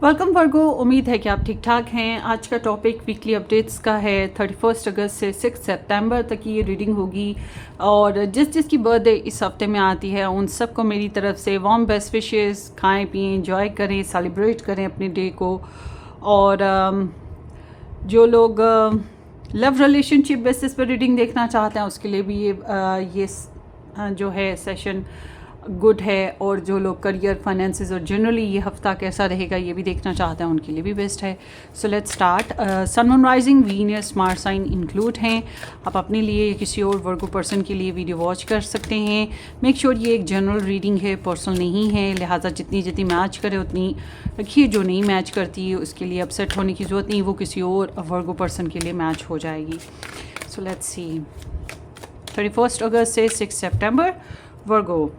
Welcome वर्गो। उम्मीद है कि आप ठीक ठाक हैं। आज का टॉपिक वीकली अपडेट्स का है। 31 अगस्त से 6 सितंबर तक की ये रीडिंग होगी और जिसकी बर्थडे इस हफ्ते में आती है उन सबको मेरी तरफ से वार्म बेस्ट विशेस। खाएं पिएं, एंजॉय करें, सेलिब्रेट करें अपने डे को। और जो लोग लव रिलेशनशिप बेसिस पर रीडिंग देखना चाहते हैं उसके लिए भी ये जो है सेशन गुड है। और जो लोग करियर, फाइनेंसेस और जनरली ये हफ्ता कैसा रहेगा ये भी देखना चाहते हैं उनके लिए भी बेस्ट है। So let's start. Sun, moon, rising, Venus, Mars sign include हैं। आप अपने लिए या किसी और वर्गो पर्सन के लिए वीडियो वॉच कर सकते हैं। मेक श्योर ये एक जनरल रीडिंग है, पर्सनल नहीं है, लिहाजा जितनी मैच करे उतनी रखिए। जो नहीं मैच करती है उसके लिए अपसेट होने की ज़रूरत नहीं, वो किसी और वर्गो पर्सन के लिए मैच हो जाएगी। So let's see. 31 अगस्त से 6 सितंबर वर्गो।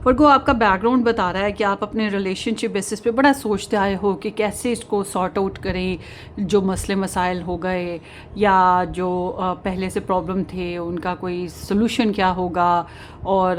वर्गो, आपका बैकग्राउंड बता रहा है कि आप अपने रिलेशनशिप बेसिस पे बड़ा सोचते आए हो कि कैसे इसको सॉर्ट आउट करें, जो मसले मसाइल हो गए या जो पहले से प्रॉब्लम थे उनका कोई सोल्यूशन क्या होगा। और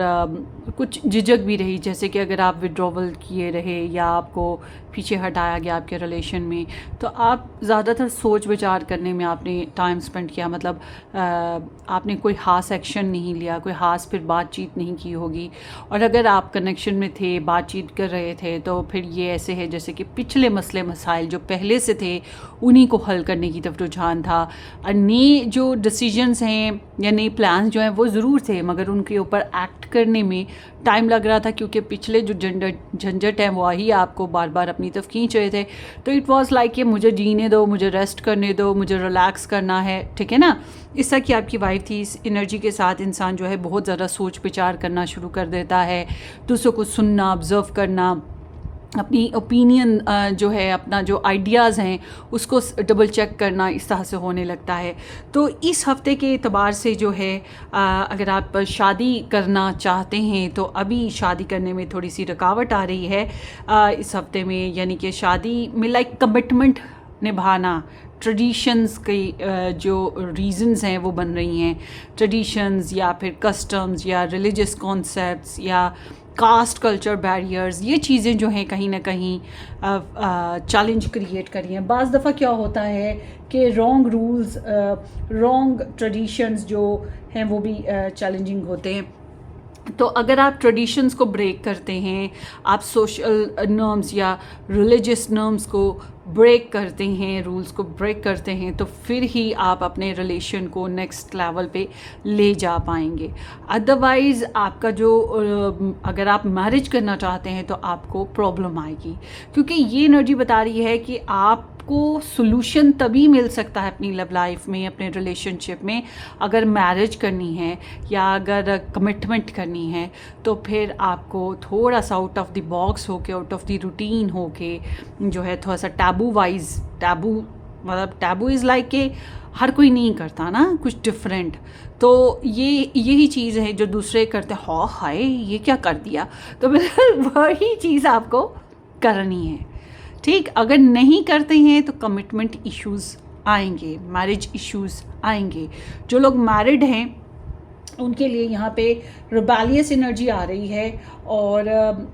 कुछ झिझक भी रही, जैसे कि अगर आप विड्रॉवल किए रहे या आपको पीछे हटाया गया आपके रिलेशन में, तो आप ज़्यादातर सोच विचार करने में आपने टाइम स्पेंड किया। मतलब आपने कोई ख़ास एक्शन नहीं लिया, कोई ख़ास फिर बातचीत नहीं की होगी। और अगर आप कनेक्शन में थे, बातचीत कर रहे थे, तो फिर ये ऐसे है जैसे कि पिछले मसले मसाइल जो पहले से थे उन्हीं को हल करने की तरफ रुझान था। नए जो डिसीजंस हैं या नए प्लान्स जो हैं वो ज़रूर थे, मगर उनके ऊपर एक्ट करने में टाइम लग रहा था क्योंकि पिछले जो झंझट हैं वो ही आपको बार बार अपनी तरफ खींच रहे थे। तो इट वाज लाइक कि मुझे जीने दो, मुझे रेस्ट करने दो, मुझे रिलैक्स करना है, ठीक है ना। इस तरह की आपकी वाइफ थी। इस एनर्जी के साथ इंसान जो है बहुत ज़्यादा सोच विचार करना शुरू कर देता है, दूसरों को सुनना, ऑब्ज़र्व करना, अपनी ओपिनियन जो है, अपना जो आइडियाज़ हैं उसको डबल चेक करना, इस तरह से होने लगता है। तो इस हफ्ते के एतबार से जो है अगर आप शादी करना चाहते हैं तो अभी शादी करने में थोड़ी सी रुकावट आ रही है इस हफ्ते में। यानी कि शादी में लाइक कमिटमेंट निभाना, ट्रेडिशंस की जो रीजंस हैं वो बन रही हैं। ट्रेडिशंस या फिर कस्टम्स या रिलीजियस कॉन्सेप्ट्स या कास्ट कल्चर बैरियर्स, ये चीज़ें जो हैं कहीं ना कहीं चैलेंज क्रिएट कर रही हैं। बाज़ दफ़ा क्या होता है कि रॉन्ग रूल्स, रॉन्ग ट्रेडिशंस जो हैं वो भी चैलेंजिंग होते हैं। तो अगर आप ट्रेडिशंस को ब्रेक करते हैं, आप सोशल नॉर्म्स या रिलीजियस नॉर्म्स को ब्रेक करते हैं, रूल्स को ब्रेक करते हैं, तो फिर ही आप अपने रिलेशन को नेक्स्ट लेवल पे ले जा पाएंगे। अदरवाइज़ आपका जो अगर आप मैरिज करना चाहते हैं तो आपको प्रॉब्लम आएगी, क्योंकि ये एनर्जी बता रही है कि आपको सोल्यूशन तभी मिल सकता है अपनी लव लाइफ में, अपने रिलेशनशिप में, अगर मैरिज करनी है या अगर कमिटमेंट करनी है। तो फिर आपको थोड़ा सा आउट ऑफ द बॉक्स होके, आउट ऑफ द रूटीन होके जो है, थोड़ा सा टैबू वाइज, टैबू मतलब टैबू इज़ लाइक कि हर कोई नहीं करता ना, कुछ डिफरेंट। तो यही चीज़ है जो दूसरे करते, हाँ हाय ये क्या कर दिया, तो वही चीज़ आपको करनी है, ठीक। अगर नहीं करते हैं तो कमिटमेंट इश्यूज़ आएंगे, मैरिज इश्यूज़ आएंगे। जो लोग मैरिड हैं उनके लिए यहाँ पे रिबेलियस एनर्जी आ रही है। और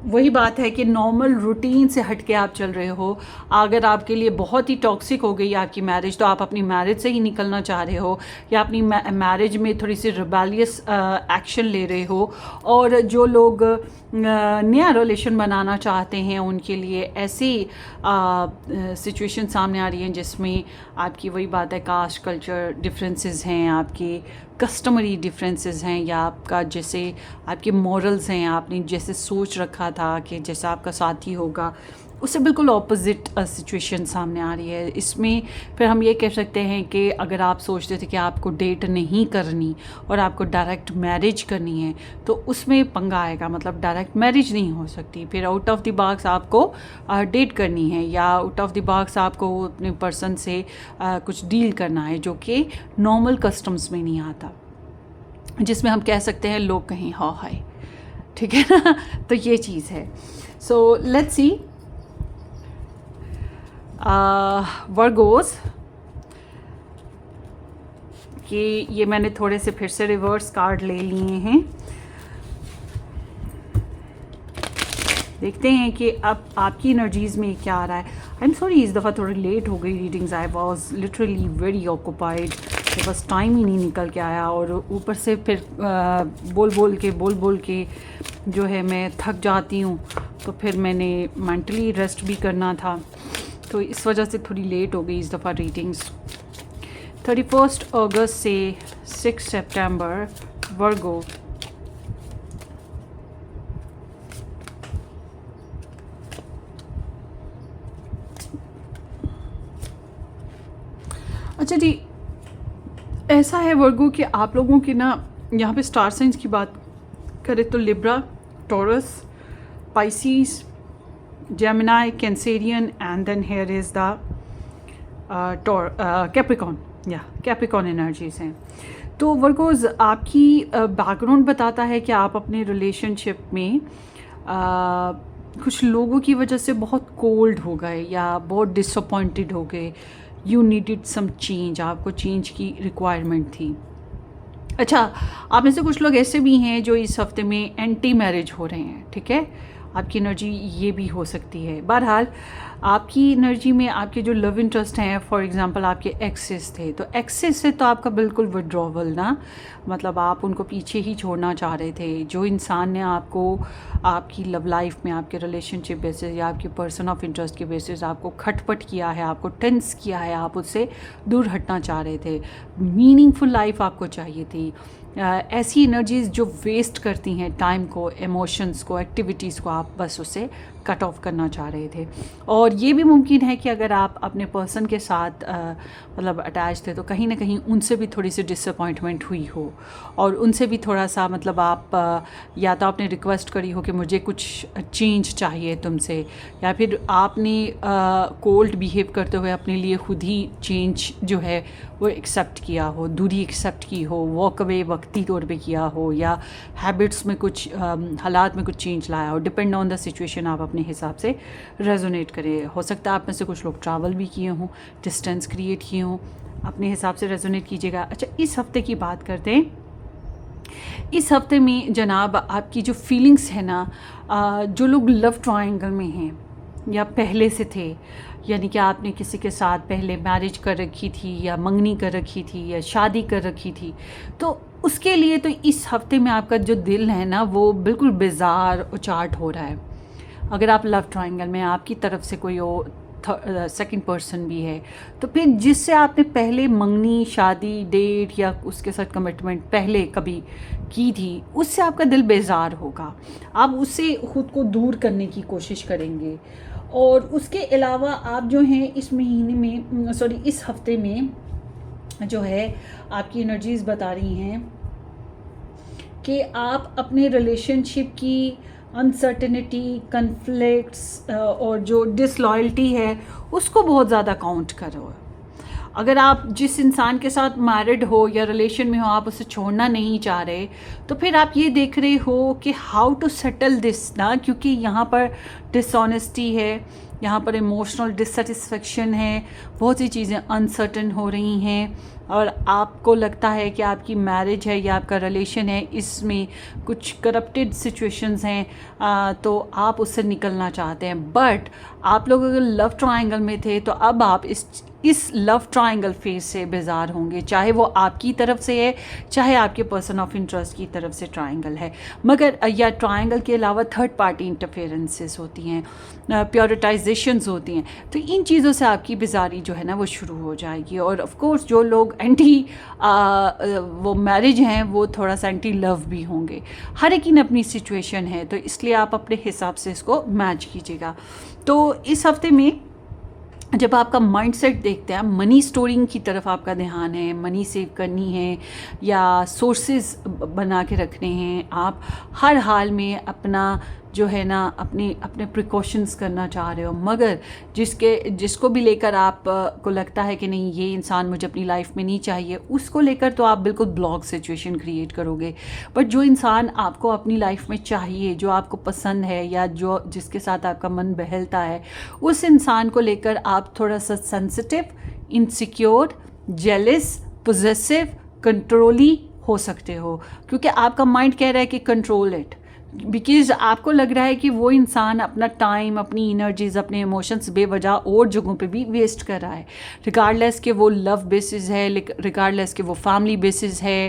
वही बात है कि नॉर्मल रूटीन से हट के आप चल रहे हो। अगर आपके लिए बहुत ही टॉक्सिक हो गई आपकी मैरिज, तो आप अपनी मैरिज से ही निकलना चाह रहे हो या अपनी मैरिज में थोड़ी सी रिबेलियस एक्शन ले रहे हो। और जो लोग नया रिलेशन बनाना चाहते हैं उनके लिए ऐसी सिचुएशन सामने आ रही हैं जिसमें आपकी वही बात है, कास्ट कल्चर डिफरेंसेस हैं, आपके कस्टमरी डिफरेंसेस हैं, या आपका जैसे आपके मॉरल्स हैं, आपने जैसे सोच रखा था कि जैसा आपका साथी होगा उससे बिल्कुल ऑपोजिट सिचुएशन सामने आ रही है। इसमें फिर हम ये कह सकते हैं कि अगर आप सोचते थे कि आपको डेट नहीं करनी और आपको डायरेक्ट मैरिज करनी है तो उसमें पंगा आएगा, मतलब डायरेक्ट मैरिज नहीं हो सकती। फिर आउट ऑफ द बॉक्स आपको डेट करनी है या आउट ऑफ द बॉक्स आपको अपने पर्सन से कुछ डील करना है जो कि नॉर्मल कस्टम्स में नहीं आता, जिसमें हम कह सकते हैं लोग कहीं हाँ हाय, ठीक है ना। तो ये चीज़ है। सो लेट्स सी वर्गोस कि ये मैंने थोड़े से फिर से रिवर्स कार्ड ले लिए हैं। देखते हैं कि अब आपकी एनर्जीज़ में क्या आ रहा है। आई एम सॉरी इस दफ़ा थोड़ी लेट हो गई readings, I was literally very occupied, तो बस टाइम ही नहीं निकल के आया, और ऊपर से फिर बोल बोल के जो है मैं थक जाती हूँ, तो फिर मैंने मेंटली रेस्ट भी करना था, तो इस वजह से थोड़ी लेट हो गई इस दफ़ा रीडिंग्स। 31 अगस्त से 6 सितंबर वर्गो। अच्छा जी, ऐसा है वर्गो कि आप लोगों की ना यहाँ पे स्टार साइंस की बात करें तो Libra, Taurus, Pisces, Gemini, Cancerian, and then here is the Capricorn, या कैप्रिकॉन एनर्जीज हैं। तो वर्गोज आपकी बैकग्राउंड बताता है कि आप अपने रिलेशनशिप में कुछ लोगों की वजह से बहुत कोल्ड हो गए या बहुत डिसअपॉइंटेड हो गए, यू नीडिड सम चेंज, आपको चेंज की रिक्वायरमेंट थी। अच्छा, आप में से कुछ लोग ऐसे भी हैं जो इस हफ्ते में एंटी मैरिज हो रहे हैं, ठीक है, आपकी एनर्जी ये भी हो सकती है। बहरहाल आपकी एनर्जी में आपके जो लव इंटरेस्ट हैं, फॉर एग्जांपल आपके एक्सेस थे, तो एक्सेस से तो आपका बिल्कुल विड्रॉवल ना, मतलब आप उनको पीछे ही छोड़ना चाह रहे थे। जो इंसान ने आपको आपकी लव लाइफ में आपके रिलेशनशिप बेसिस या आपके पर्सन ऑफ इंटरेस्ट के बेसिस आपको खटपट किया है, आपको टेंस किया है, आप उससे दूर हटना चाह रहे थे। मीनिंगफुल लाइफ आपको चाहिए थी। ऐसी एनर्जीज़ जो वेस्ट करती हैं टाइम को, इमोशंस को, एक्टिविटीज़ को, आप बस उसे कट ऑफ करना चाह रहे थे। और ये भी मुमकिन है कि अगर आप अपने पर्सन के साथ मतलब अटैच थे, तो कहीं ना कहीं उनसे भी थोड़ी सी डिसअपॉइंटमेंट हुई हो, और उनसे भी थोड़ा सा मतलब आप या तो आपने रिक्वेस्ट करी हो कि मुझे कुछ चेंज चाहिए तुमसे, या फिर आपने कोल्ड बिहेव करते हुए अपने लिए खुद ही चेंज जो है वो एक्सेप्ट किया हो, दूरी एक्सेप्ट की हो, वॉक अवे वक्ती तौर पे किया हो, या हैबिट्स में कुछ हालात में कुछ चेंज लाया हो। डिपेंड ऑन द सिचुएशन आप अपने हिसाब से रेजोनेट करें। हो सकता है आप में से कुछ लोग ट्रैवल भी किए हों, डिस्टेंस क्रिएट किए हों, अपने हिसाब से रेजोनेट कीजिएगा। अच्छा, इस हफ्ते की बात करते हैं। इस हफ्ते में जनाब आपकी जो फीलिंग्स है ना, जो लोग लव ट्रायंगल में हैं या पहले से थे, यानी कि आपने किसी के साथ पहले मैरिज कर रखी थी, या मंगनी कर रखी थी, या शादी कर रखी थी, तो उसके लिए तो इस हफ्ते में आपका जो दिल है ना वो बिल्कुल बेजार उचाट हो रहा है। अगर आप लव ट्रायंगल में आपकी तरफ से कोई सेकंड पर्सन भी है, तो फिर जिससे आपने पहले मंगनी, शादी, डेट या उसके साथ कमिटमेंट पहले कभी की थी, उससे आपका दिल बेजार होगा। आप उससे ख़ुद को दूर करने की कोशिश करेंगे। और उसके अलावा आप जो हैं इस महीने में इस हफ्ते में जो है आपकी एनर्जीज़ बता रही हैं कि आप अपने रिलेशनशिप की अनसर्टेनिटी, कन्फ्लिक्ट्स और जो डिसलॉयल्टी है उसको बहुत ज़्यादा काउंट करो। अगर आप जिस इंसान के साथ मैरिड हो या रिलेशन में हो, आप उसे छोड़ना नहीं चाह रहे, तो फिर आप ये देख रहे हो कि हाउ टू सेटल दिस ना, क्योंकि यहाँ पर डिसऑनेस्टी है, यहाँ पर इमोशनल डिससेटिस्फेक्शन है, बहुत सी चीज़ें अनसर्टन हो रही हैं, और आपको लगता है कि आपकी मैरिज है या आपका रिलेशन है, इसमें कुछ करप्टेड सिचुएशंस हैं, तो आप उससे निकलना चाहते हैं। बट आप लोग अगर लव ट्रायंगल में थे, तो अब आप इस लव ट्रायंगल फेज से बेजार होंगे, चाहे वो आपकी तरफ से है, चाहे आपके पर्सन ऑफ इंटरेस्ट की तरफ से ट्रायंगल है। मगर या ट्रायंगल के अलावा थर्ड पार्टी इंटरफेरेंसेस होती हैं, प्योरिटाइजेशंस होती हैं, तो इन चीज़ों से आपकी बेजारी जो है ना वो शुरू हो जाएगी। और ऑफ कोर्स जो लोग एंटी वो मैरिज हैं, वो थोड़ा सा एंटी लव भी होंगे। हर एक की अपनी सिचुएशन है, तो इसलिए आप अपने हिसाब से इसको मैच कीजिएगा। तो इस हफ्ते में जब आपका माइंडसेट देखते हैं, मनी स्टोरिंग की तरफ आपका ध्यान है, मनी सेव करनी है या सोर्सेज बना के रखने हैं, आप हर हाल में अपना जो है ना अपने प्रिकॉशंस करना चाह रहे हो, मगर जिसको भी लेकर आप को लगता है कि नहीं ये इंसान मुझे अपनी लाइफ में नहीं चाहिए, उसको लेकर तो आप बिल्कुल ब्लॉक सिचुएशन क्रिएट करोगे। बट जो इंसान आपको अपनी लाइफ में चाहिए, जो आपको पसंद है या जो जिसके साथ आपका मन बहलता है, उस इंसान को लेकर आप थोड़ा सा सेंसिटिव, इनसिक्योर, जेलस, पोजेसिव, कंट्रोली हो सकते हो, क्योंकि आपका माइंड कह रहा है कि कंट्रोल इट, बिकॉज़ आपको लग रहा है कि वो इंसान अपना टाइम, अपनी एनर्जीज़, अपने इमोशंस बेवजह और जगहों पे भी वेस्ट कर रहा है, रिगार्डलेस कि वो लव बेसिस है, रिगार्डलेस कि वो फैमिली बेसिस है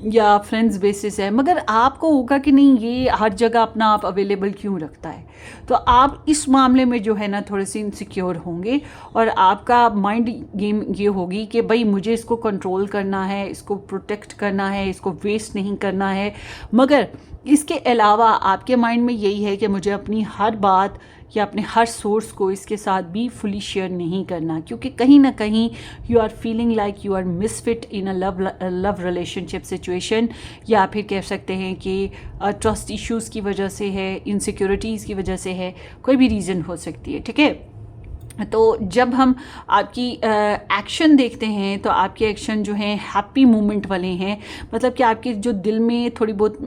या फ्रेंड्स बेसिस है। मगर आपको होगा कि नहीं, ये हर जगह अपना आप अवेलेबल क्यों रखता है। तो आप इस मामले में जो है ना थोड़े से इनसिक्योर होंगे और आपका माइंड गेम ये होगी कि भाई मुझे इसको कंट्रोल करना है, इसको प्रोटेक्ट करना है, इसको वेस्ट नहीं करना है। मगर इसके अलावा आपके माइंड में यही है कि मुझे अपनी हर बात या अपने हर सोर्स को इसके साथ भी फुली शेयर नहीं करना, क्योंकि कहीं ना कहीं you are feeling like you are misfit in a love relationship situation, या फिर कह सकते हैं कि ट्रस्ट इश्यूज़ की वजह से है, इनसिक्योरिटीज़ की वजह से है, कोई भी रीज़न हो सकती है। ठीक है, तो जब हम आपकी एक्शन देखते हैं तो आपके एक्शन जो हैं हैप्पी मोमेंट वाले हैं, मतलब कि आपके जो दिल में थोड़ी बहुत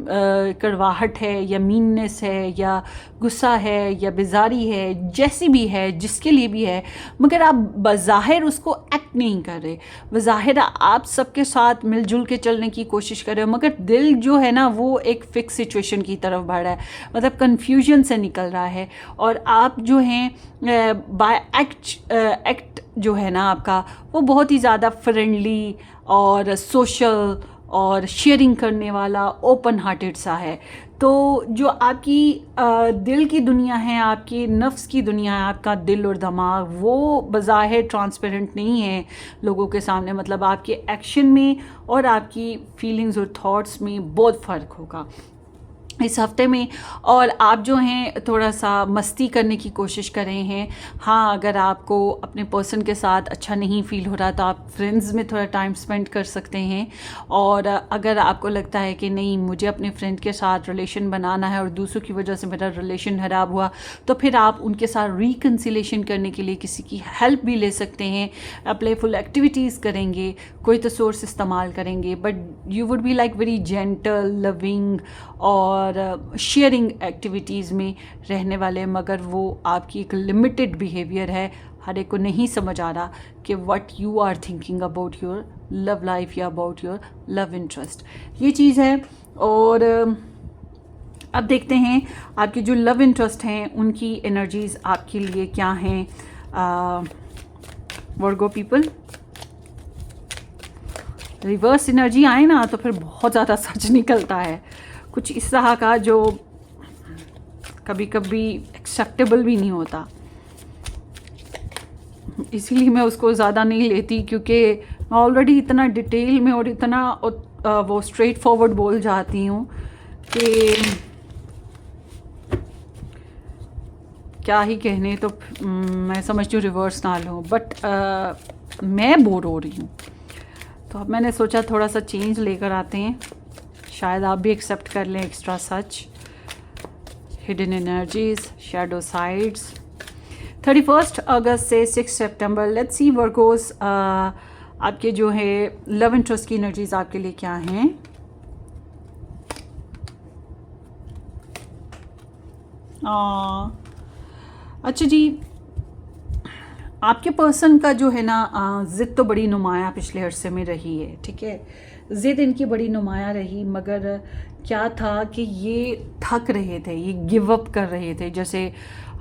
कड़वाहट है या मीननेस है या गुस्सा है या बेजारी है, जैसी भी है, जिसके लिए भी है, मगर आप बज़ाहिर उसको एक्ट नहीं कर रहे। बज़ाहिर आप सबके साथ मिलजुल के चलने की कोशिश कर रहे हो, मगर दिल जो है ना वो एक फ़िक्स सिचुएशन की तरफ बढ़ रहा है, मतलब कन्फ्यूजन से निकल रहा है। और आप जो हैं बाय एक्ट जो है ना आपका, वो बहुत ही ज़्यादा फ्रेंडली और सोशल और शेयरिंग करने वाला, ओपन हार्टेड सा है। तो जो आपकी दिल की दुनिया है, आपकी नफ्स की दुनिया है, आपका दिल और दिमाग, वो बज़ाहिर ट्रांसपेरेंट नहीं है लोगों के सामने। मतलब आपके एक्शन में और आपकी फीलिंग्स और थॉट्स में बहुत फ़र्क होगा इस हफ्ते में। और आप जो हैं थोड़ा सा मस्ती करने की कोशिश कर रहे हैं। हाँ, अगर आपको अपने पर्सन के साथ अच्छा नहीं फ़ील हो रहा तो आप फ्रेंड्स में थोड़ा टाइम स्पेंड कर सकते हैं। और अगर आपको लगता है कि नहीं, मुझे अपने फ्रेंड के साथ रिलेशन बनाना है और दूसरों की वजह से मेरा रिलेशन ख़राब हुआ, तो फिर आप उनके साथ रिकन्सिलेशन करने के लिए किसी की हेल्प भी ले सकते हैं। प्लेफुल एक्टिविटीज़ करेंगे, कोई तो सोर्स इस्तेमाल करेंगे, but you would be like very gentle, loving और शेयरिंग एक्टिविटीज़ में रहने वाले। मगर वो आपकी एक लिमिटेड बिहेवियर है। हर एक को नहीं समझ आ रहा कि what you are thinking about your love life या अबाउट योर लव इंटरेस्ट, ये चीज़ है। और अब देखते हैं आपके जो लव इंटरेस्ट हैं उनकी एनर्जीज़ आपके लिए क्या हैं। वर्गो पीपल, रिवर्स एनर्जी आए ना तो फिर बहुत ज़्यादा सच निकलता है, कुछ इस तरह का जो कभी कभी एक्सेप्टेबल भी नहीं होता। इसीलिए मैं उसको ज़्यादा नहीं लेती, क्योंकि मैं ऑलरेडी इतना डिटेल में और इतना वो स्ट्रेट फॉरवर्ड बोल जाती हूँ कि क्या ही कहने। तो मैं समझती हूँ रिवर्स ना लूँ, बट मैं बोर हो रही हूँ। तो अब मैंने सोचा थोड़ा सा चेंज लेकर आते हैं, शायद आप भी एक्सेप्ट कर लें एक्स्ट्रा सच। हिडन एनर्जीज, शैडो साइड्स, 31 अगस्त से 6 सितंबर। लेट्स सी वर्गोस, आपके जो है लव इंटरेस्ट की एनर्जीज आपके लिए क्या हैं। अच्छा जी, आपके पर्सन का जो है ना ज़िद तो बड़ी नुमाया पिछले अरसे में रही है। ठीक है, ज़िद इनकी बड़ी नुमाया रही, मगर क्या था कि ये थक रहे थे, ये गिव अप कर रहे थे। जैसे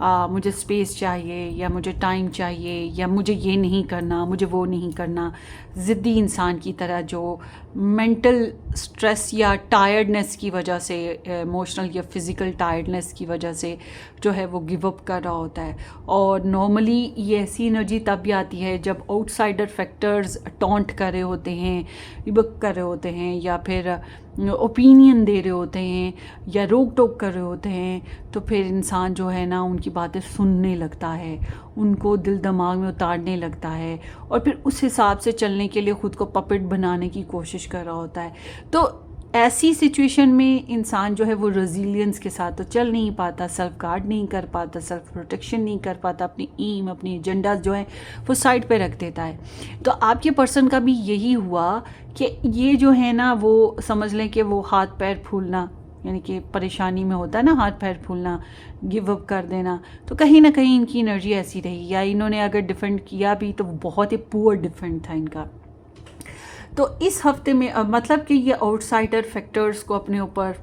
मुझे स्पेस चाहिए, या मुझे टाइम चाहिए, या मुझे ये नहीं करना, मुझे वो नहीं करना। ज़िद्दी इंसान की तरह जो मेंटल स्ट्रेस या टायर्डनेस की वजह से, इमोशनल या फिज़िकल टायर्डनेस की वजह से जो है वो गिव अप कर रहा होता है। और नॉर्मली ये ऐसी एनर्जी तब भी आती है जब आउटसाइडर फैक्टर्स टॉन्ट कर रहे होते हैं, रिबक कर रहे होते हैं, या फिर ओपिनियन दे रहे होते हैं, या रोक टोक कर रहे होते हैं। तो फिर इंसान जो है ना उनकी बातें सुनने लगता है, उनको दिल दिमाग में उतारने लगता है, और फिर उस हिसाब से चलने के लिए ख़ुद को पपेट बनाने की कोशिश कर रहा होता है। तो ऐसी सिचुएशन में इंसान जो है वो रेजिलियंस के साथ तो चल नहीं पाता, सेल्फ गार्ड नहीं कर पाता, सेल्फ प्रोटेक्शन नहीं कर पाता, अपनी एम, अपनी एजेंडा जो है वो साइड पे रख देता है। तो आपके पर्सन का भी यही हुआ कि ये जो है ना वो समझ लें कि वो हाथ पैर फूलना, यानी कि परेशानी में होता है ना हाथ पैर फूलना, गिव अप कर देना। तो कहीं ना कहीं इनकी एनर्जी ऐसी रही, या इन्होंने अगर डिफेंड किया भी तो बहुत ही पुअर डिफेंड था इनका। तो इस हफ्ते में मतलब कि ये आउटसाइडर फैक्टर्स को अपने ऊपर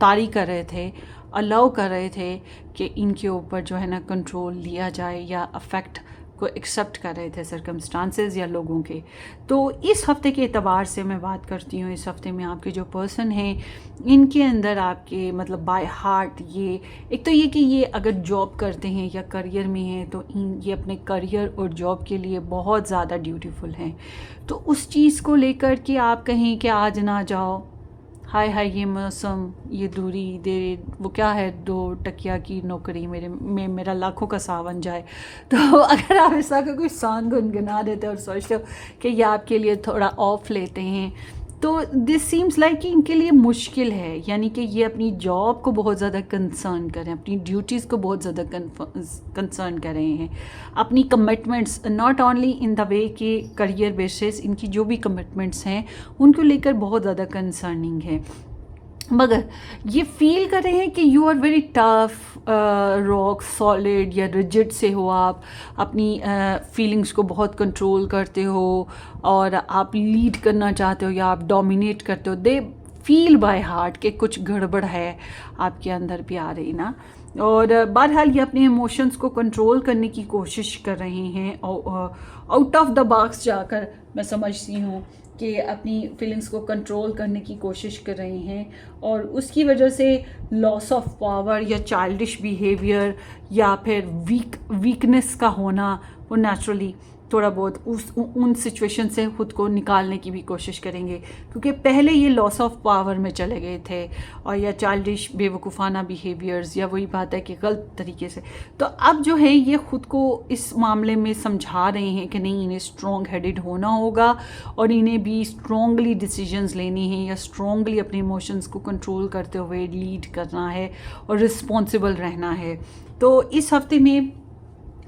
तारी कर रहे थे, अलाउ कर रहे थे कि इनके ऊपर जो है ना कंट्रोल लिया जाए या अफेक्ट को एक्सेप्ट कर रहे थे सर्कमस्टांसेस या लोगों के। तो इस हफ्ते के एतबार से मैं बात करती हूँ, इस हफ्ते में आपके जो पर्सन हैं इनके अंदर आपके मतलब बाय हार्ट ये एक तो ये कि ये अगर जॉब करते हैं या करियर में हैं तो ये अपने करियर और जॉब के लिए बहुत ज़्यादा ड्यूटीफुल हैं। तो उस चीज़ को लेकर कि आप कहें कि आज ना जाओ, हाय हाय ये मौसम, ये दूरी दे, वो क्या है 2 टकिया की नौकरी मेरा लाखों का सावन जाए। तो अगर आप ऐसा का कोई सॉन्ग गुनगुना देते और सोचते हो कि ये आपके लिए थोड़ा ऑफ लेते हैं, तो दिस सीम्स लाइक कि इनके लिए मुश्किल है, यानी कि ये अपनी जॉब को बहुत ज़्यादा कंसर्न कर रहे हैं, अपनी ड्यूटीज़ को बहुत ज़्यादा कंसर्न कर रहे हैं, अपनी commitments not only in the way कि करियर बेसिस, इनकी जो भी कमिटमेंट्स हैं उनको लेकर बहुत ज़्यादा कंसर्निंग है। मगर ये फील कर रहे हैं कि you are very tough, rock solid या रिजिड से हो, आप अपनी फीलिंग्स को बहुत कंट्रोल करते हो और आप लीड करना चाहते हो या आप डोमिनेट करते हो। दे फील बाय हार्ट कि कुछ गड़बड़ है आपके अंदर भी आ रही ना। और बहरहाल ये अपने इमोशंस को कंट्रोल करने की कोशिश कर रहे हैं, आउट ऑफ द बॉक्स जाकर मैं समझती हूँ कि अपनी फीलिंग्स को कंट्रोल करने की कोशिश कर रहे हैं और उसकी वजह से लॉस ऑफ पावर या चाइल्डिश बिहेवियर या फिर वीकनेस का होना वो नेचुरली थोड़ा बहुत उन सिचुएशन से ख़ुद को निकालने की भी कोशिश करेंगे, क्योंकि पहले ये लॉस ऑफ पावर में चले गए थे और या चाइल्डिश बेवकूफ़ाना बिहेवियर्स या वही बात है कि गलत तरीके से। तो अब जो है ये ख़ुद को इस मामले में समझा रहे हैं कि नहीं, इन्हें स्ट्रॉन्ग हेडेड होना होगा और इन्हें भी स्ट्रॉन्गली डिसीजंस लेने हैं या स्ट्रॉन्गली अपने इमोशंस को कंट्रोल करते हुए लीड करना है और रिस्पॉन्सिबल रहना है। तो इस हफ्ते में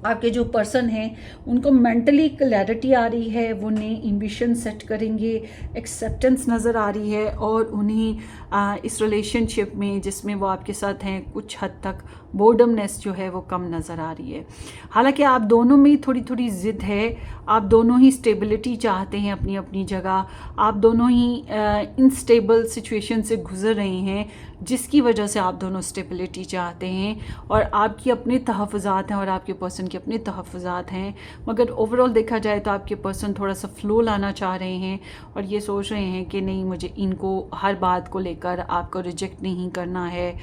आपके जो पर्सन हैं उनको मेंटली क्लैरिटी आ रही है, वो नए एम्बिशन सेट करेंगे, एक्सेप्टेंस नज़र आ रही है और उन्हें इस रिलेशनशिप में जिसमें वो आपके साथ हैं कुछ हद तक बोर्डमनेस जो है वो कम नज़र आ रही है। हालांकि आप दोनों में थोड़ी थोड़ी ज़िद है, आप दोनों ही स्टेबिलिटी चाहते हैं अपनी अपनी जगह, आप दोनों ही इनस्टेबल सिचुएशन से गुज़र रहे हैं जिसकी वजह से आप दोनों स्टेबिलिटी चाहते हैं और आपकी अपने तहफ़्फ़ुज़ात हैं और आपके पर्सन के अपने तहफ़्फ़ुज़ात हैं। मगर ओवरऑल देखा जाए तो आपके पर्सन थोड़ा सा फ़्लो लाना चाह रहे हैं और ये सोच रहे हैं कि नहीं, मुझे इनको हर बात को लेकर आपको रिजेक्ट नहीं करना है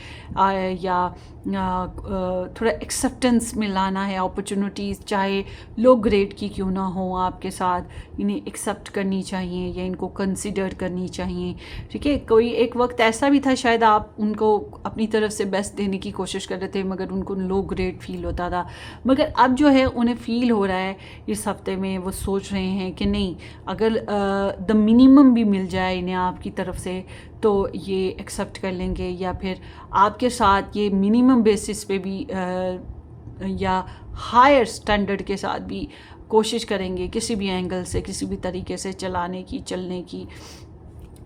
या थोड़ा एक्सेप्टेंस में लाना है। अपॉर्चुनिटीज़ चाहे लो ग्रेड की क्यों ना हो आपके साथ, इन्हें एक्सेप्ट करनी चाहिए या इनको कंसिडर करनी चाहिए। ठीक है, कोई एक वक्त ऐसा भी था शायद आप उनको अपनी तरफ से बेस्ट देने की कोशिश कर रहे थे मगर उनको लो ग्रेड फील होता था, मगर अब जो है उन्हें फ़ील हो रहा है इस हफ्ते में, वो सोच रहे हैं कि नहीं, अगर द मिनिमम भी मिल जाए इन्हें आपकी तरफ से तो ये एक्सेप्ट कर लेंगे या फिर आपके साथ ये मिनिमम बेसिस पे भी या हायर स्टैंडर्ड के साथ भी कोशिश करेंगे किसी भी एंगल से, किसी भी तरीके से चलने की।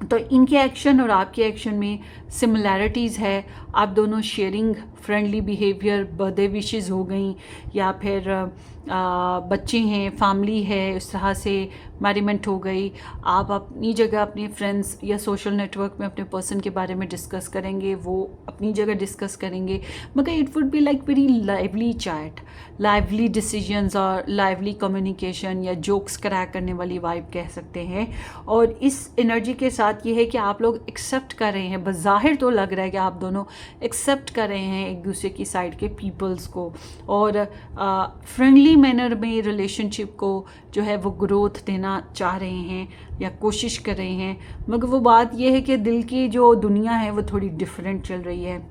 तो इनके एक्शन और आपके एक्शन में सिमिलैरिटीज़ है। आप दोनों sharing, friendly behaviour, birthday wishes हो गई या फिर बच्चे हैं, फैमिली है, उस तरह से मैरिमेंट हो गई। आप अपनी जगह अपने फ्रेंड्स या सोशल नेटवर्क में अपने पर्सन के बारे में डिस्कस करेंगे, वो अपनी जगह डिस्कस करेंगे, मगर it would be like very lively chat, lively decisions और लाइवली कम्युनिकेशन या जोक्स क्रैक करने वाली वाइब कह सकते हैं। और इस एनर्जी के साथ ये है कि आप लोग एक्सेप्ट कर रहे हैं, बज़ाहिर तो लग रहा है कि आप दोनों एक्सेप्ट कर रहे हैं एक दूसरे की साइड के पीपल्स को और फ्रेंडली मैनर में रिलेशनशिप को जो है वो ग्रोथ देना चाह रहे हैं या कोशिश कर रहे हैं। मगर वो बात ये है कि दिल की जो दुनिया है वो थोड़ी डिफरेंट चल रही है,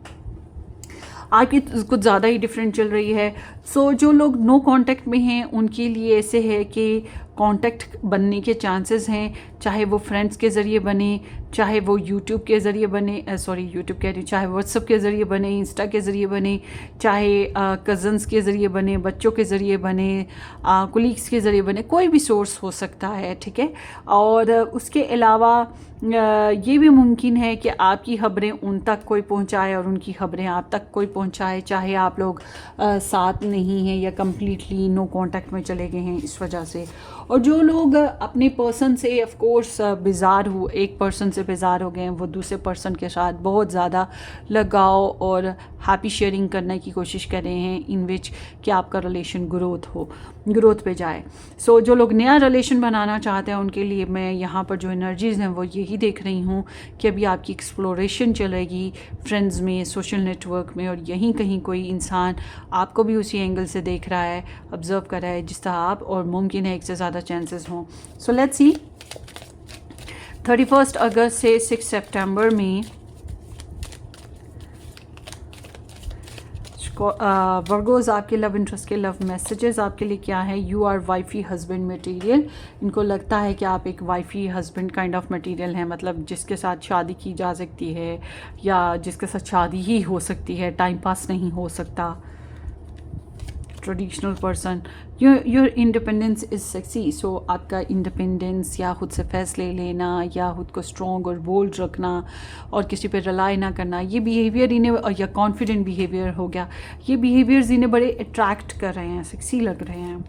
आपकी कुछ ज़्यादा ही डिफरेंट चल रही है। सो जो लोग नो कांटेक्ट में हैं उनके लिए ऐसे है कि कांटेक्ट बनने के चांसेस हैं, चाहे वो फ्रेंड्स के ज़रिए बने, चाहे वो यूट्यूब के ज़रिए बने, यूट्यूब कह रही हूँ, चाहे व्हाट्सअप के ज़रिए बने, इंस्टा के ज़रिए बने, चाहे कज़न्स के ज़रिए बने, बच्चों के ज़रिए बने, कोलीग्स के ज़रिए बने, कोई भी सोर्स हो सकता है। ठीक है, और उसके अलावा ये भी मुमकिन है कि आपकी खबरें उन तक कोई पहुंचाए और उनकी खबरें आप तक कोई पहुंचाए, चाहे आप लोग साथ नहीं हैं या कम्प्लीटली नो कांटेक्ट में चले गए हैं इस वजह से। और जो लोग अपने पर्सन से ऑफ कोर्स बेजार हो, एक पर्सन से बेजार हो गए हैं, वो दूसरे पर्सन के साथ बहुत ज़्यादा लगाव और हैप्पी शेयरिंग करने की कोशिश कर रहे हैं, इन विच कि आपका रिलेशन ग्रोथ पे जाए। सो जो लोग नया रिलेशन बनाना चाहते हैं उनके लिए मैं यहाँ पर जो एनर्जीज़ हैं वो यही देख रही हूँ कि अभी आपकी एक्सप्लोरेशन चलेगी फ्रेंड्स में, सोशल नेटवर्क में, और यहीं कहीं कोई इंसान आपको भी उसी एंगल से देख रहा है, ऑब्ज़र्व कर रहा है जिस तरह आप, और मुमकिन है एक से ज़्यादा चांसेस हों। सो लेट्स सी 31 अगस्त से 6 सितंबर में वर्गोज आपके लव इंटरेस्ट के लव मैसेजेस आपके लिए क्या है। You are wifey husband material. इनको लगता है कि आप एक wifey husband kind of material हैं, मतलब जिसके साथ शादी की जा सकती है या जिसके साथ शादी ही हो सकती है, टाइम पास नहीं हो सकता। Traditional person, your independence is sexy. So आपका इंडिपेंडेंस या खुद से फैसले लेना या खुद को स्ट्रॉन्ग और बोल्ड रखना और किसी पे रिलाई ना करना, ये बिहेवियर इन्हें, या कॉन्फिडेंट बिहेवियर हो गया, ये बिहेवियर्स इन्हें बड़े अट्रैक्ट कर रहे हैं, सेक्सी लग रहे हैं।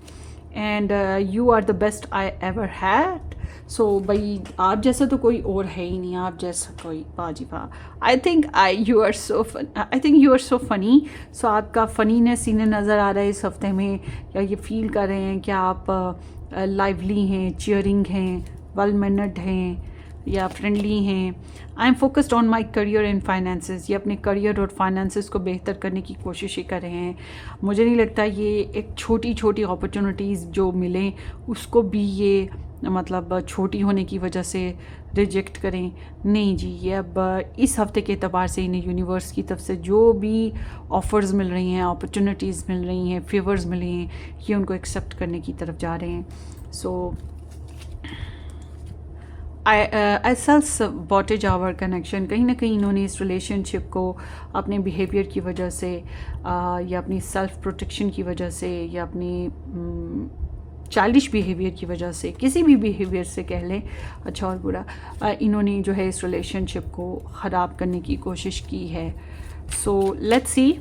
And you are the best I ever had. So भाई आप जैसा तो कोई और है ही नहीं, आप जैसा कोई बाजी बा। I think you are so funny. So आपका फनीनेस इन्हें नज़र आ रहा है इस हफ्ते में, या ये फील कर रहे हैं कि आप लाइवली हैं, चीयरिंग हैं, वेल मैनर्ड हैं या फ्रेंडली हैं। I am focused on my career and finances. ये अपने करियर और फाइनेंसेस को बेहतर करने की कोशिश ही कर रहे हैं। मुझे नहीं लगता ये एक छोटी छोटी अपॉर्चुनिटीज़ जो मिलें उसको भी ये मतलब छोटी होने की वजह से रिजेक्ट करें। नहीं जी, ये अब इस हफ्ते के एतबार से इन्हें यूनिवर्स की तरफ से जो भी ऑफ़र्स मिल रही हैं, अपॉर्चुनिटीज़ मिल रही हैं, फेवर्स मिले हैं, ये उनको एक्सेप्ट करने की तरफ जा रहे हैं। सो आई सेल्स बॉटेज आवर कनेक्शन। कहीं ना कहीं इन्होंने इस रिलेशनशिप को अपने बिहेवियर की वजह से या अपनी सेल्फ प्रोटेक्शन की वजह से या अपनी चाइल्डिश बिहेवियर की वजह से, किसी भी बिहेवियर से कह लें, अच्छा और बुरा, इन्होंने जो है इस रिलेशनशिप को ख़राब करने की कोशिश की है। सो लेट्स सी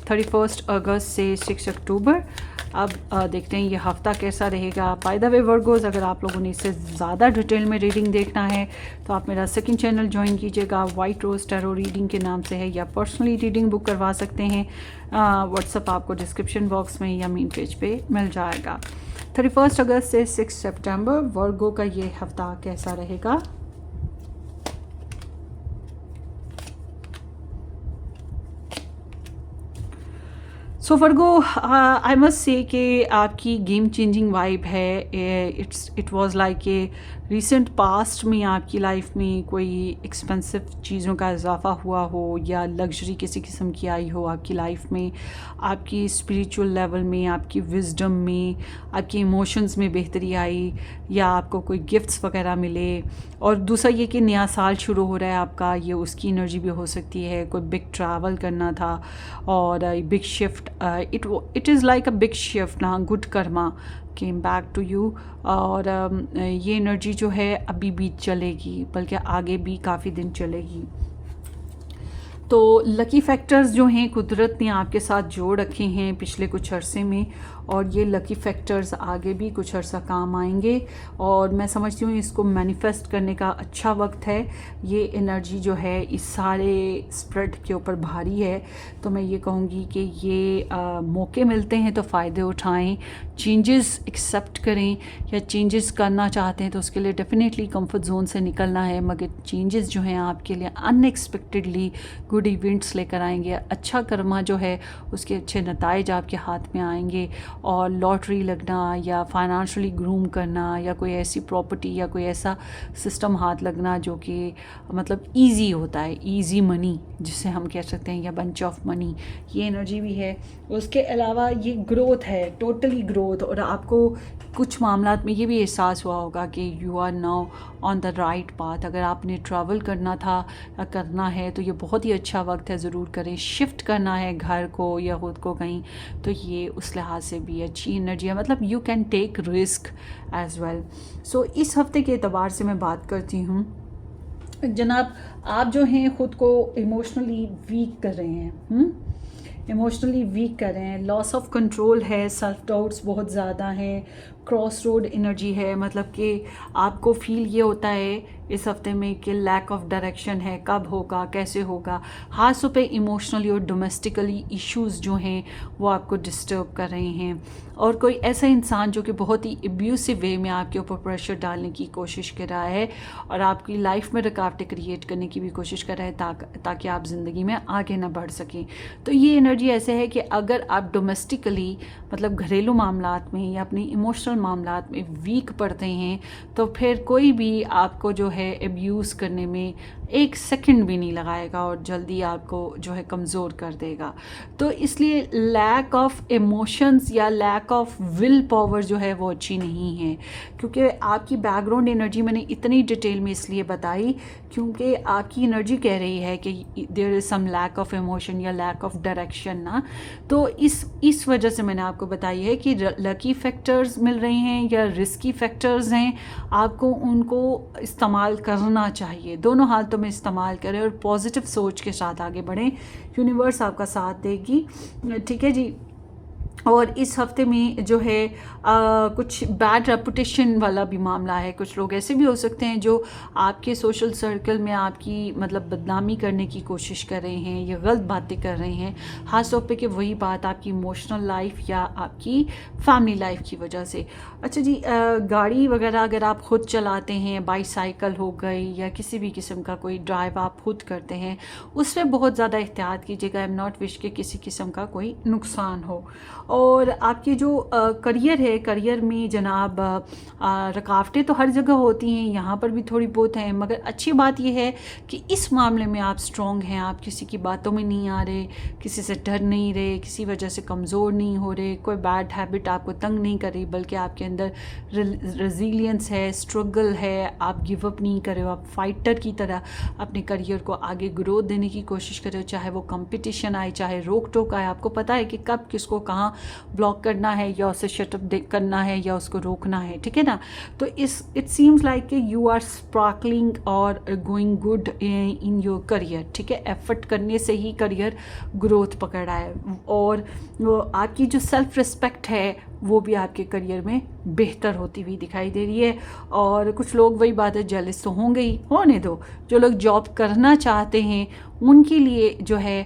31 अगस्त से 6 अक्टूबर। अब देखते हैं ये हफ़्ता कैसा रहेगा। बाय द वे वर्गोज़, अगर आप लोगों ने इससे ज़्यादा डिटेल में रीडिंग देखना है तो आप मेरा सेकंड चैनल ज्वाइन कीजिएगा, वाइट रोज़ टैरो रीडिंग के नाम से है, या पर्सनली रीडिंग बुक करवा सकते हैं। व्हाट्सअप आपको डिस्क्रिप्शन बॉक्स में या मेन पेज पे मिल जाएगा। 31 अगस्त से 6 सितंबर वर्गो का ये हफ़्ता कैसा रहेगा। सो वर्गो, आई मस्ट से कि आपकी गेम चेंजिंग वाइब है। It was like a recent past में आपकी लाइफ में कोई एक्सपेंसिव चीज़ों का इजाफा हुआ हो या लग्जरी किसी किस्म की आई हो आपकी लाइफ में, आपकी स्पिरिचुअल लेवल में, आपकी विजडम में, आपके इमोशंस में बेहतरी आई, या आपको कोई गिफ्ट्स वगैरह मिले। और दूसरा ये कि नया साल शुरू हो रहा है आपका, ये उसकी एनर्जी भी हो सकती है। कोई बिग ट्रैवल करना था और big shift, it is like a big shift ना, good karma came back to you. और ये एनर्जी जो है अभी भी चलेगी, बल्कि आगे भी काफ़ी दिन चलेगी। तो लकी फैक्टर्स जो हैं कुदरत ने आपके साथ जोड़ रखे हैं पिछले कुछ अरसे में, और ये लकी फैक्टर्स आगे भी कुछ अरसा काम आएंगे। और मैं समझती हूँ इसको मैनिफेस्ट करने का अच्छा वक्त है। ये एनर्जी जो है इस सारे स्प्रेड के ऊपर भारी है, तो मैं ये कहूँगी कि ये मौके मिलते हैं तो फ़ायदे उठाएं, चेंजेस एक्सेप्ट करें, या चेंजेस करना चाहते हैं तो उसके लिए डेफिनेटली कंफर्ट जोन से निकलना है। मगर चेंजेस जो हैं आपके लिए अनएक्सपेक्टेडली गुड इवेंट्स लेकर आएंगे। अच्छा कर्मा जो है उसके अच्छे नताइज आपके हाथ में आएंगे। और लॉटरी लगना या फाइनेंशियली ग्रूम करना या कोई ऐसी प्रॉपर्टी या कोई ऐसा सिस्टम हाथ लगना जो कि मतलब इजी होता है, इजी मनी जिसे हम कह सकते हैं, या बंच ऑफ मनी, ये एनर्जी भी है। उसके अलावा ये ग्रोथ है, टोटली ग्रोथ। और आपको कुछ मामलात में ये भी एहसास हुआ होगा कि you are now on the right path. अगर आपने ट्रैवल करना था या करना है तो ये बहुत ही अच्छा वक्त है, ज़रूर करें। शिफ्ट करना है घर को या ख़ुद को कहीं, तो ये उस लिहाज से भी अच्छी एनर्जी है, मतलब you can take risk as well. So इस हफ्ते के एतबार से मैं बात करती हूँ जनाब, आप जो हैं ख़ुद को इमोशनली वीक कर रहे हैं, इमोशनली वीक कर रहे हैं, लॉस ऑफ कंट्रोल है, सेल्फ डाउट्स बहुत ज़्यादा हैं, क्रॉस रोड एनर्जी है, मतलब कि आपको फील ये होता है इस हफ्ते में कि लैक ऑफ डायरेक्शन है, कब होगा, कैसे होगा। खासतौर पे इमोशनली और डोमेस्टिकली इश्यूज जो हैं वो आपको डिस्टर्ब कर रहे हैं, और कोई ऐसा इंसान जो कि बहुत ही एब्यूसिव वे में आपके ऊपर प्रेशर डालने की कोशिश कर रहा है और आपकी लाइफ में रुकावटें क्रिएट करने की भी कोशिश कर रहा है ताकि आप ज़िंदगी में आगे ना बढ़ सकें। तो ये एनर्जी ऐसे है कि अगर आप डोमेस्टिकली मतलब घरेलू मामलात में या अपनी इमोशनल मामलात में वीक पड़ते हैं तो फिर कोई भी आपको जो है एब्यूज़ करने में एक सेकंड भी नहीं लगाएगा और जल्दी आपको जो है कमज़ोर कर देगा। तो इसलिए लैक ऑफ इमोशंस या लैक ऑफ विल पावर जो है वो अच्छी नहीं है, क्योंकि आपकी बैकग्राउंड एनर्जी मैंने इतनी डिटेल में इसलिए बताई क्योंकि आपकी एनर्जी कह रही है कि there is some lack of emotion या लैक ऑफ डायरेक्शन ना। तो इस वजह से मैंने आपको बताई है कि लकी फैक्टर्स मिल रहे हैं या रिस्की फैक्टर्स हैं, आपको उनको इस्तेमाल करना चाहिए। दोनों हालतों में इस्तेमाल करें और पॉजिटिव सोच के साथ आगे बढ़ें, यूनिवर्स आपका साथ देगी। ठीक है जी। और इस हफ्ते में जो है कुछ बैड रेपुटेशन वाला भी मामला है। कुछ लोग ऐसे भी हो सकते हैं जो आपके सोशल सर्कल में आपकी मतलब बदनामी करने की कोशिश कर रहे हैं या गलत बातें कर रहे हैं, ख़ास तौर पे कि वही बात आपकी इमोशनल लाइफ या आपकी फैमिली लाइफ की वजह से। अच्छा जी, गाड़ी वगैरह अगर आप ख़ुद चलाते हैं, बाईसाइकिल हो गई या किसी भी किस्म का कोई ड्राइव आप खुद करते हैं, उसमें बहुत ज़्यादा एहतियात कीजिएगा। आई एम नॉट विश के किसी किस्म का कोई नुकसान हो। और आपकी जो करियर है, करियर में जनाब रुकावटें तो हर जगह होती हैं, यहाँ पर भी थोड़ी बहुत हैं, मगर अच्छी बात यह है कि इस मामले में आप स्ट्रॉन्ग हैं। आप किसी की बातों में नहीं आ रहे, किसी से डर नहीं रहे, किसी वजह से कमज़ोर नहीं हो रहे, कोई बैड हैबिट आपको तंग नहीं कर रही, बल्कि आपके अंदर रेजिलियंस है, स्ट्रगल है, आप गिव अप नहीं कर रहे हो, आप फाइटर की तरह अपने करियर को आगे ग्रोथ देने की कोशिश कर रहे हो। चाहे वो कंपटीशन आए, चाहे रोक टोक आए, आपको पता है कि कब किसको कहाँ ब्लॉक करना है या उसे शटअप करना है या उसको रोकना है। ठीक है ना। तो इट सीम्स लाइक कि यू आर स्पार्कलिंग और going good in your career. ठीक है, एफर्ट करने से ही करियर ग्रोथ पकड़ रहा है, और वो आपकी जो सेल्फ रिस्पेक्ट है वो भी आपके करियर में बेहतर होती हुई दिखाई दे रही है। और कुछ लोग, वही बात है, जेलस तो होंगे ही, होने दो। जो लोग जॉब करना चाहते हैं उनके लिए जो है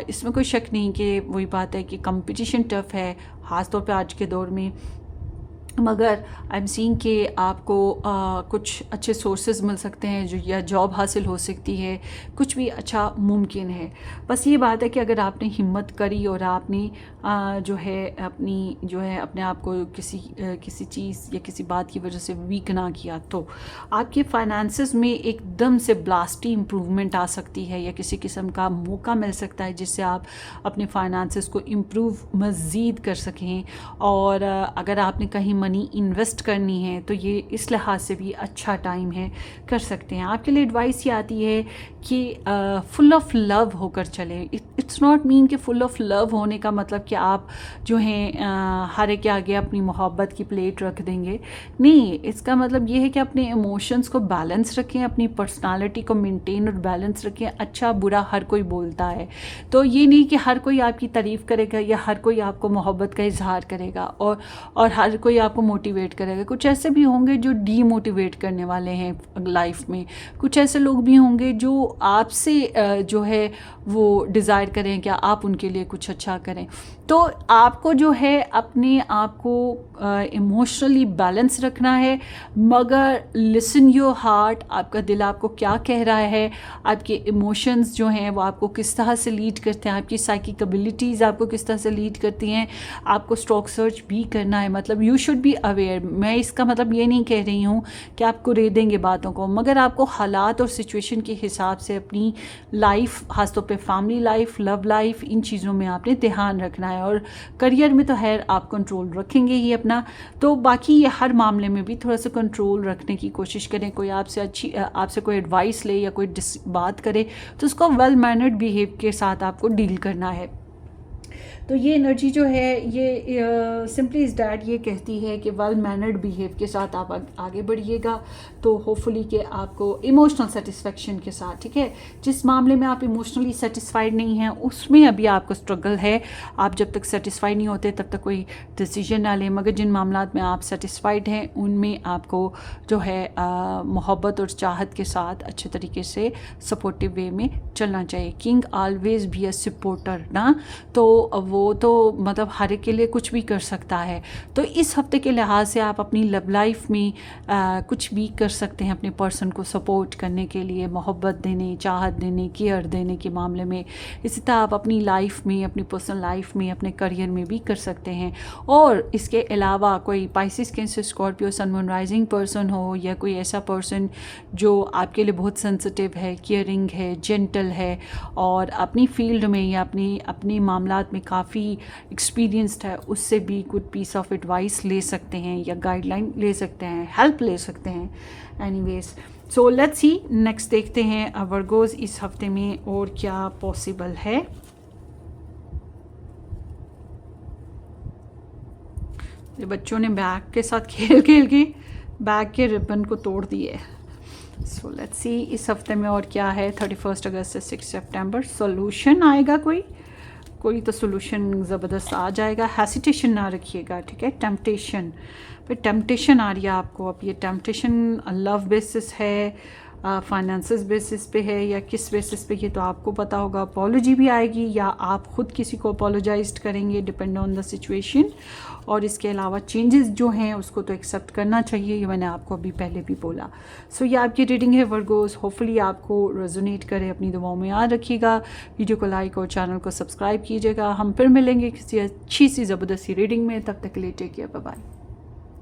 इसमें कोई शक नहीं कि वही बात है कि कंपटीशन टफ है, ख़ास तौर पे आज के दौर में। मगर आई एम सीइंग कि आपको कुछ अच्छे सोर्सेज मिल सकते हैं जो, या जॉब हासिल हो सकती है, कुछ भी अच्छा मुमकिन है। बस ये बात है कि अगर आपने हिम्मत करी और आपने जो है अपने आप को किसी चीज़ या किसी बात की वजह से वीक ना किया, तो आपके फाइनेंसेस में एकदम से ब्लास्टी इम्प्रूवमेंट आ सकती है, या किसी किस्म का मौका मिल सकता है जिससे आप अपने फाइनेंसेस को इम्प्रूव मज़ीद कर सकें। और अगर आपने कहीं मनी इन्वेस्ट करनी है तो ये इस लिहाज से भी अच्छा टाइम है, कर सकते हैं। आपके लिए एडवाइस ये आती है कि फुल ऑफ लव होकर चले। इट्स नॉट मीन कि फुल ऑफ लव होने का मतलब कि आप जो हैं हर एक के आगे अपनी मोहब्बत की प्लेट रख देंगे, नहीं। इसका मतलब ये है कि अपने इमोशंस को बैलेंस रखें, अपनी पर्सनालिटी को मेंटेन और बैलेंस रखें। अच्छा बुरा हर कोई बोलता है, तो ये नहीं कि हर कोई आपकी तारीफ़ करेगा या हर कोई आपको मोहब्बत का इजहार करेगा और हर कोई आपको मोटिवेट करेगा। कुछ ऐसे भी होंगे जो डीमोटिवेट करने वाले हैं लाइफ में। कुछ ऐसे लोग भी होंगे जो आपसे जो है वो डिज़ायर करें कि आप उनके लिए कुछ अच्छा करें। तो आपको जो है अपने आप को इमोशनली बैलेंस रखना है, मगर लिसन योर हार्ट। आपका दिल आपको क्या कह रहा है, आपके इमोशंस जो हैं वो आपको किस तरह से लीड करते हैं, आपकी साइकिक एबिलिटीज़ आपको किस तरह से लीड करती हैं। आपको स्टॉक सर्च भी करना है, मतलब यू शुड बी अवेयर। मैं इसका मतलब ये नहीं कह रही हूँ कि आप कुरेदेंगे देंगे बातों को, मगर आपको हालात और सिचुएशन के हिसाब से अपनी लाइफ, खासतौर पे फैमिली लाइफ, लव लाइफ, इन चीज़ों में आपने ध्यान रखना है। और करियर में तो खैर आप कंट्रोल रखेंगे ही अपना, तो बाकी ये हर मामले में भी थोड़ा सा कंट्रोल रखने की कोशिश करें। कोई आपसे कोई एडवाइस ले या कोई बात करे तो उसको वेल मैनर्ड बिहेव के साथ आपको डील करना है। तो ये एनर्जी जो है ये सिंपली इज़ डैट ये कहती है कि वेल मैनर्ड बिहेव के साथ आप आगे बढ़िएगा, तो होपफुली कि आपको इमोशनल सेटिस्फेक्शन के साथ, ठीक है, जिस मामले में आप इमोशनली सेटिस्फाइड नहीं हैं उसमें अभी आपको स्ट्रगल है, आप जब तक सेटिस्फाइड नहीं होते तब तक कोई डिसीजन ना लें, मगर जिन मामलात में आप सेटिस्फाइड हैं उनमें आपको जो है मोहब्बत और चाहत के साथ अच्छे तरीके से सपोर्टिव वे में चलना चाहिए। King always be a supporter ना, तो वो तो मतलब हर एक के लिए कुछ भी कर सकता है। तो इस हफ्ते के लिहाज से आप अपनी लव लाइफ में कुछ भी कर सकते हैं अपने पर्सन को सपोर्ट करने के लिए, मोहब्बत देने, चाहत देने, केयर देने के मामले में। इसी तरह आप अपनी लाइफ में, अपनी पर्सनल लाइफ में, अपने करियर में भी कर सकते हैं। और इसके अलावा कोई पाइसिस, कैंसर, स्कॉर्पियो, सन, मून, राइजिंग पर्सन हो या कोई ऐसा पर्सन जो आपके लिए बहुत सेंसिटिव है, केयरिंग है, जेंटल है और अपनी फील्ड में या अपनी मामलात में काफ़ी एक्सपीरियंस्ड है, उससे भी गुड पीस ऑफ एडवाइस ले सकते हैं या गाइडलाइन ले सकते हैं, हेल्प ले सकते हैं। Anyways, so let's see next देखते हैं वर्गोज इस हफ्ते में और क्या पॉसिबल है। ये बच्चों ने बैग के साथ खेल खेल के बैग के रिबन को तोड़ दिए। सो लेट्स सी इस हफ्ते में और क्या है। 31 अगस्त से 6 सितंबर सोल्यूशन आएगा, कोई तो सोल्यूशन ज़बरदस्त आ जाएगा। हेसिटेशन ना रखिएगा, ठीक है। टेम्पटेशन, फिर टेम्पटेशन आ रही है आपको। अब ये टेम्पटेशन लव बेसिस है, फाइनेंसिस बेसिस पे है या किस बेसिस पे, ये तो आपको पता होगा। अपॉलॉजी भी आएगी या आप ख़ुद किसी को अपॉलोजाइज करेंगे, डिपेंड ऑन द सिचुएशन। और इसके अलावा चेंजेस जो हैं उसको तो एक्सेप्ट करना चाहिए, ये मैंने आपको अभी पहले भी बोला। सो ये आपकी रीडिंग है वर्गोस, होपफुली आपको रेजोनेट करे। अपनी दुआओं में याद रखिएगा, वीडियो को लाइक और चैनल को सब्सक्राइब कीजिएगा। हम फिर मिलेंगे किसी अच्छी सी ज़बरदस्ती रीडिंग में, तब तक के लिए टेक केयर, बाय बाय।